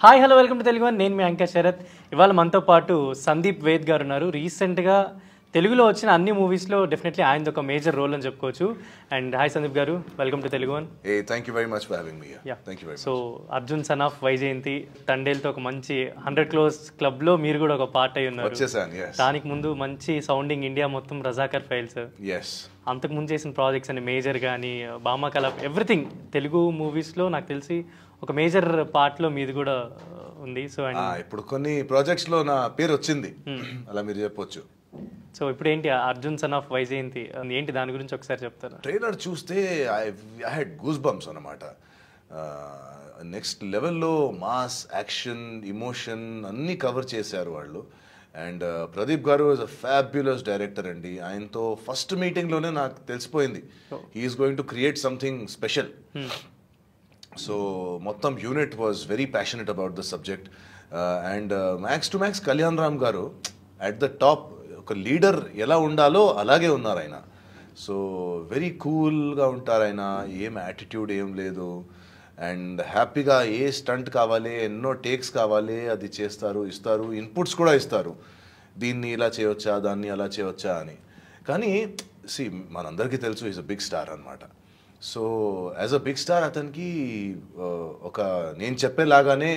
Hi hello welcome to Telugu one. నేను మీ అంకిత్ శరత్. ఇవాళ మనతో పాటు సందీప్ వేద్ గారు ఉన్నారు. రీసెంట్గా తెలుగులో వచ్చిన అన్ని మూవీస్లో డెఫినెట్లీ ఆయనది ఒక మేజర్ రోల్ అని చెప్పుకోవచ్చు. అండ్ హాయ్ సందీప్ గారు, welcome to Telugu one. Thank you very much for having me. Thank you very much. So Arjun son of Vyjayanthi తండేల్తో ఒక మంచి 100 crores క్లబ్లో మీరు కూడా ఒక పార్ట్ అయి ఉన్నారు. వచ్చేసాను. దానికి ముందు మంచి సౌండింగ్ ఇండియా మొత్తం రజాకర్ ఫైల్స్, అంతకు ముందు చేసిన ప్రాజెక్ట్స్ అని మేజర్ కానీ బామా కళ ఎవ్రీథింగ్ తెలుగు మూవీస్లో నాకు తెలిసి ఒక మేజర్ పార్ట్లో మీది కూడా ఉంది. సో ఇప్పుడు కొన్ని ప్రాజెక్ట్స్ లో నా పేరు వచ్చింది, అలా మీరు చెప్పొచ్చు. సో ఇప్పుడు ఏంటి అర్జున్ సన్ ఆఫ్ వైజయంతి ఏంటి, దాని గురించి ఒకసారి చెప్తారా? ట్రైలర్ చూస్తే ఐ హ్యాడ్ గూస్ బంప్స్ అన్నమాట. నెక్స్ట్ లెవెల్లో మాస్, యాక్షన్, ఇమోషన్ అన్నీ కవర్ చేశారు వాళ్ళు. అండ్ ప్రదీప్ గారు ఇస్ అ ఫ్యాబ్యులస్ డైరెక్టర్ అండి. ఆయనతో ఫస్ట్ మీటింగ్లోనే నాకు తెలిసిపోయింది he's going to create something special. So మొత్తం unit was very passionate about the subject. And max to max Kalyan Ram గారు అట్ ద టాప్, ఒక లీడర్ ఎలా ఉండాలో అలాగే ఉన్నారు ఆయన. సో వెరీ కూల్గా ఉంటారు ఆయన, ఏం యాటిట్యూడ్ ఏం లేదు. అండ్ హ్యాపీగా ఏ స్టంట్ కావాలి, ఎన్నో టేక్స్ కావాలి అది చేస్తారు, ఇస్తారు, ఇన్పుట్స్ కూడా ఇస్తారు. దీన్ని ఇలా చేయవచ్చా, దాన్ని అలా చేయవచ్చా అని. కానీ మనందరికీ తెలుసు ఈజ్ అ బిగ్ స్టార్ అనమాట. So as a big star అతనికి ఒక నేను చెప్పేలాగానే